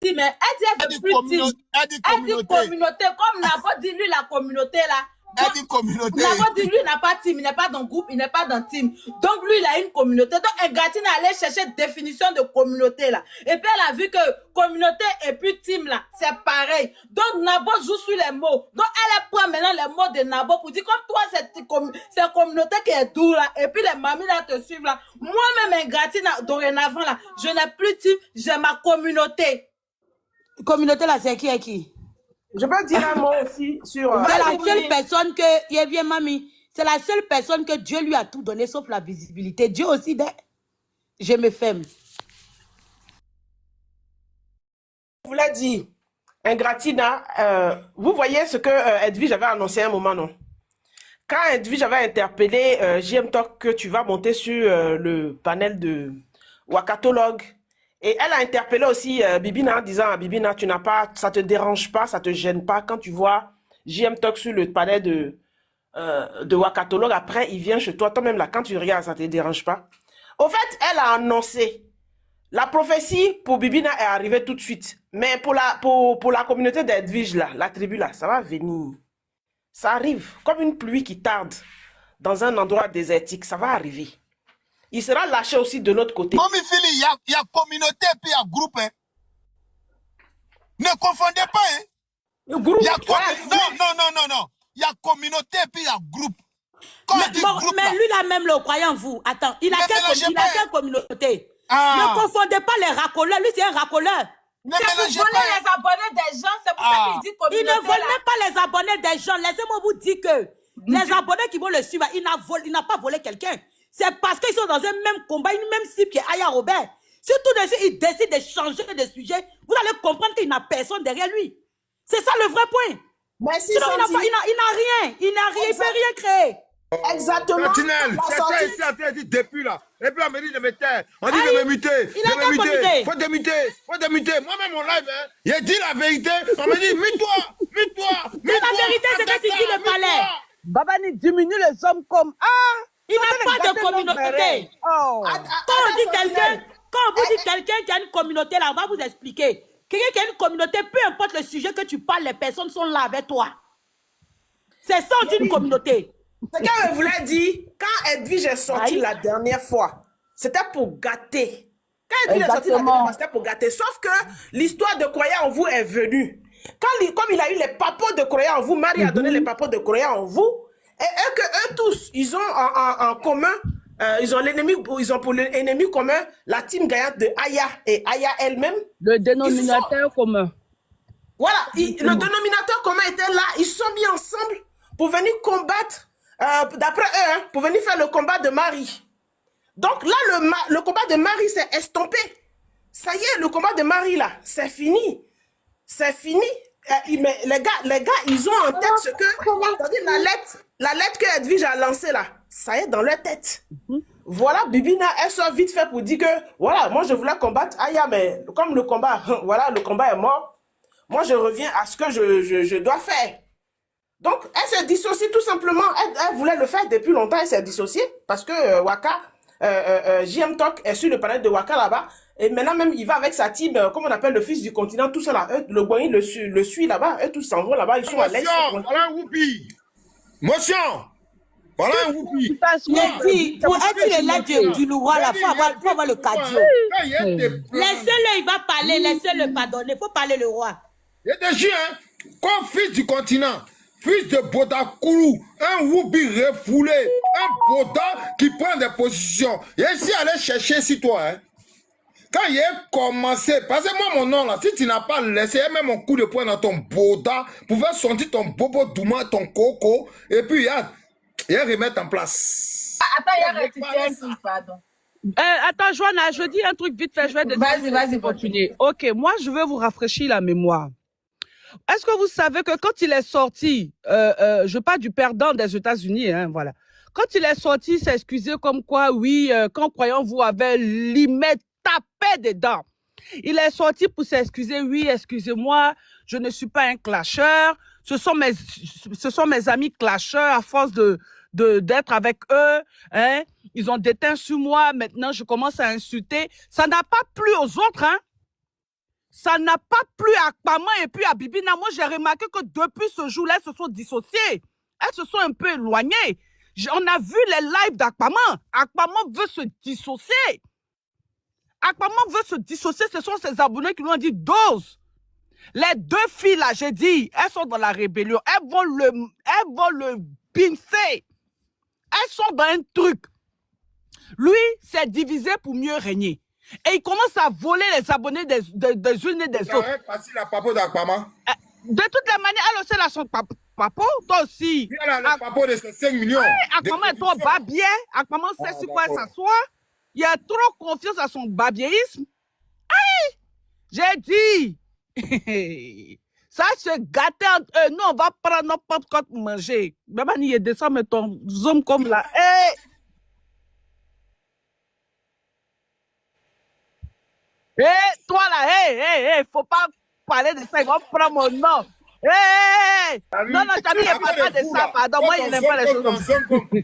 Speaker 5: Si, mais elle dit communauté. Comme Nabo dit lui la communauté là.
Speaker 1: Elle dit communauté.
Speaker 5: Nabo dit lui n'a pas team, il n'est pas dans groupe, il n'est pas dans team. Donc lui il a une communauté. Donc Ingratina allait chercher définition de communauté là. Et puis elle a vu que communauté et puis team là, c'est pareil. Donc Nabo joue sur les mots. Donc elle prend maintenant les mots de Nabo pour dire comme toi c'est communauté qui est doux là. Et puis les mamies là te suivent là. Moi-même Ingratina dorénavant là, je n'ai plus team, j'ai ma communauté.
Speaker 8: Communauté là, c'est qui est qui?
Speaker 3: Je peux dire un mot aussi sur...
Speaker 8: C'est la seule personne que... Il vient, mamie. C'est la seule personne que Dieu lui a tout donné, sauf la visibilité. Dieu aussi, je me ferme.
Speaker 3: Je vous l'ai dit, Ingratina, vous voyez ce que Edwige avait annoncé à un moment, non? Quand Edwige avait interpellé JM Talk que tu vas monter sur le panel de Wakatologue, et elle a interpellé aussi Bibina en disant, Bibina, tu n'as pas, ça te dérange pas, ça te gêne pas quand tu vois JM Talk sur le panel de Wakatologue, après il vient chez toi, toi-même là, quand tu regardes, ça te dérange pas. Au fait, elle a annoncé. La prophétie pour Bibina est arrivée tout de suite. Mais pour la communauté d'Edwige, là, la tribu, là, ça va venir. Ça arrive comme une pluie qui tarde dans un endroit désertique. Ça va arriver. Il sera lâché aussi de l'autre côté.
Speaker 1: Mommy Philly, il y a communauté et puis il y a groupe. Hein. Ne confondez pas. Hein.
Speaker 3: Le groupe,
Speaker 1: non. Il y a communauté et puis il y a groupe.
Speaker 8: Mais lui là même le croyant vous. Attends, il a quelle communauté? Ne confondez pas les racoleurs. Lui c'est un racoleur.
Speaker 5: C'est pour voler les abonnés des gens. C'est pour ça qu'il dit communauté.
Speaker 8: Il ne vole même pas les abonnés des gens. Laissez-moi vous dire que les abonnés qui vont le suivre, il n'a pas volé quelqu'un. C'est parce qu'ils sont dans un même combat, une même cible qui est Aya Robert. Si tout de suite il décide de changer de sujet, vous allez comprendre qu'il n'a personne derrière lui. C'est ça le vrai point.
Speaker 3: Mais si
Speaker 8: il n'a rien. Il ne peut rien créer.
Speaker 4: Exactement. Sentinelle, c'est ça ici en train de dire depuis là. Et puis on me dit de me taire. On dit de me muter. Faut démuter. Moi-même mon live, hein, j'ai dit la vérité. On me dit mute-toi.
Speaker 8: Mais la vérité, c'est que tu dis le palais.
Speaker 10: Babani diminue les hommes comme
Speaker 8: il n'a pas de communauté. Quand on dit quelqu'un qui a une communauté là, on va vous expliquer. Quelqu'un qui a une communauté, peu importe le sujet que tu parles, les personnes sont là avec toi. C'est ça, on dit une communauté.
Speaker 3: C'est quand je voulais dire, quand Edwige est sortie la dernière fois, c'était pour gâter. Quand Edwige est sortie la dernière fois, c'était pour gâter. Sauf que l'histoire de croyant en vous est venue. Comme il a eu les papots de croyant en vous, Marie a donné les papots de croyant en vous, et eux tous, ils ont en commun, ils ont pour l'ennemi commun la team gagnante de Aya et Aya elle-même.
Speaker 10: Le dénominateur commun.
Speaker 3: Voilà, le dénominateur commun était là, ils se sont mis ensemble pour venir combattre. D'après eux, hein, pour venir faire le combat de Marie. Donc là, le combat de Marie s'est estompé. Ça y est, le combat de Marie, là, c'est fini. C'est fini. Mais les gars, ils ont en tête ce que... La lettre que Edwige a lancée, là, ça y est dans leur tête. Voilà, Bibina, elle sort vite fait pour dire que, voilà, moi, je voulais combattre Aya, mais comme le combat, voilà, le combat est mort, moi, je reviens à ce que je dois faire. Donc, elle s'est dissociée tout simplement. Elle voulait le faire depuis longtemps, elle s'est dissociée parce que Waka, JM Talk est sur le panel de Waka là-bas. Et maintenant même, il va avec sa team, comme on appelle le fils du continent, tout ça là. Le Boeing le suit là-bas, eux tous s'en vont là-bas, ils sont à l'est.
Speaker 4: Voilà un whoopi. Motion. Voilà un whoopi.
Speaker 8: Pour être l'élève du roi, il faut avoir le cadio. Laissez-le, il va parler, laissez-le pardonner. Il faut parler le roi.
Speaker 4: Il y a des gens, hein, comme fils du continent. Fils de Bodakourou, un whoopi refoulé, un Boda qui prend des positions. Et ici, allez chercher si toi, hein. Quand il a commencé, parce que moi, mon nom là, si tu n'as pas laissé même un coup de poing dans ton Boda, pour faire sentir ton bobo douma, ton coco, et puis il a remettre en place.
Speaker 5: Attends, il y a rectifié un truc, pardon.
Speaker 10: Attends, Joanna, je dis un truc vite fait, je vais
Speaker 5: Vas-y,
Speaker 10: continuer. Ok, moi, je veux vous rafraîchir la mémoire. Est-ce que vous savez que quand il est sorti, je parle du perdant des États-Unis, hein, voilà. Quand il est sorti, s'est excusé comme quoi, oui, quand croyant vous avait limé tapé dedans. Il est sorti pour s'excuser, oui, excusez-moi, je ne suis pas un clasheur. Ce sont mes amis clasheurs à force d'être avec eux, hein. Ils ont déteint sur moi, maintenant je commence à insulter. Ça n'a pas plu aux autres, hein. Ça n'a pas plu à Akpama et puis à Bibina. Moi, j'ai remarqué que depuis ce jour-là, elles se sont dissociées. Elles se sont un peu éloignées. On a vu les lives d'Akpama. Akpama veut se dissocier. Akpama veut se dissocier. Ce sont ses abonnés qui lui ont dit dose. Les deux filles, là, j'ai dit, elles sont dans la rébellion. Elles vont le pincer. Elles sont dans un truc. Lui, s'est divisé pour mieux régner. Et il commence à voler les abonnés des unes et des autres.
Speaker 4: La papo d'Akpama.
Speaker 10: De toutes les manières, elle aussi, elle a son papo. Toi aussi.
Speaker 4: Elle a le papo de ses 5 millions.
Speaker 10: Akpama est trop babier. Akpama sait sur quoi s'asseoir. Il a trop confiance à son babierisme. Aïe! J'ai dit. Ça, se gâter entre eux. Nous, on va prendre notre popcorn pour manger. Même il descend, mais ton zoom comme là. Hey! Hé, toi là, hé, faut pas parler de ça, ils vont prendre mon nom. Hey! Non, non, Jamy, il ne parle pas de ça, pardon. Moi, il n'aime pas les choses comme ça.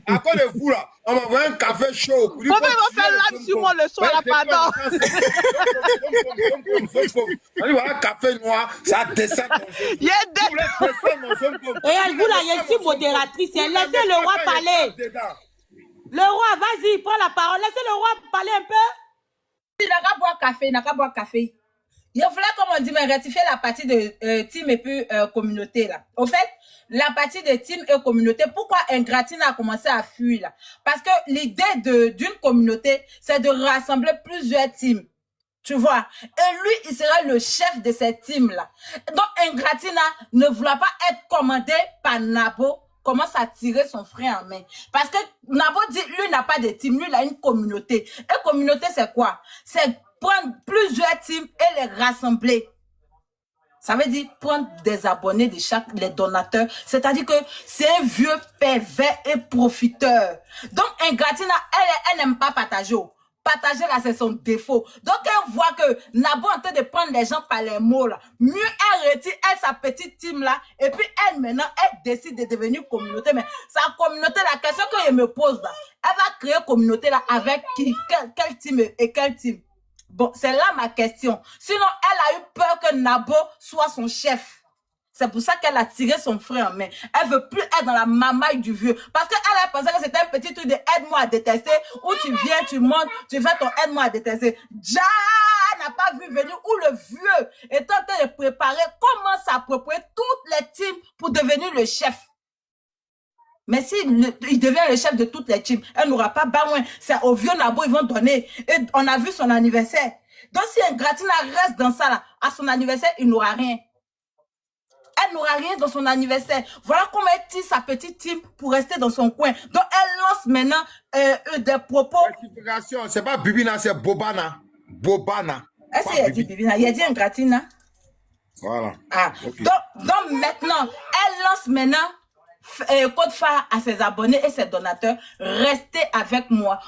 Speaker 4: À cause de vous, là, on m'envoie un café chaud.
Speaker 10: Comment il va faire live sur moi le soir, là, pardon?
Speaker 4: On dit, un café noir, ça descend.
Speaker 10: Il y a des...
Speaker 8: Et elle, vous, là, il y a ici modératrice. Laissez le roi parler. Le roi, vas-y, prends la parole. Laissez le roi parler un peu.
Speaker 5: Il n'a qu'à boire café, il n'a qu'à boire café. Il va falloir, comme on dit, mais rectifier la partie de team et puis communauté, là. Au fait, la partie de team et communauté, pourquoi Ingratine a commencé à fuir, là? Parce que l'idée d'une communauté, c'est de rassembler plusieurs teams. Tu vois? Et lui, il sera le chef de cette team-là. Donc, Ingratina ne voulait pas être commandé par Nabo, commence à tirer son frère en main. Parce que Nabo dit, lui n'a pas de team, lui il a une communauté. Et communauté, c'est quoi? C'est prendre plusieurs teams et les rassembler. Ça veut dire prendre des abonnés de chaque, les donateurs. C'est-à-dire que c'est un vieux pervers et profiteur. Donc, Ingratina, elle n'aime pas partager. Partager là, c'est son défaut. Donc, elle voit que Nabo est en train de prendre les gens par les mots là. Mieux, elle retire, elle, sa petite team là. Et puis, elle, maintenant, elle décide de devenir communauté. Mais sa communauté, la question qu'elle me pose là, elle va créer communauté là avec qui? Quel team et quel team? Bon, c'est là ma question. Sinon, elle a eu peur que Nabo soit son chef. C'est pour ça qu'elle a tiré son frère en main. Elle veut plus être dans la mamaille du vieux. Parce qu'elle a pensé que c'était un petit truc de aide-moi à détester, où tu viens, tu montes, tu fais ton aide-moi à détester. Ja n'a pas vu venir où le vieux est en train de préparer comment s'approprier toutes les teams pour devenir le chef. Mais s'il devient le chef de toutes les teams, elle n'aura pas besoin. C'est au vieux Nabo, ils vont donner. Et on a vu son anniversaire. Donc si Ingratina reste dans ça, là, à son anniversaire, il n'aura rien. Elle n'aura rien dans son anniversaire. Voilà comment elle tire sa petite team pour rester dans son coin. Donc elle lance maintenant des propos.
Speaker 4: C'est pas Bibina, c'est Bobana. Bobana.
Speaker 5: Est-ce qu'il a dit Bibina? Il a dit Ingratina.
Speaker 4: Voilà.
Speaker 5: Ah. Okay. Donc maintenant, elle lance maintenant code phare à ses abonnés et ses donateurs. Restez avec moi.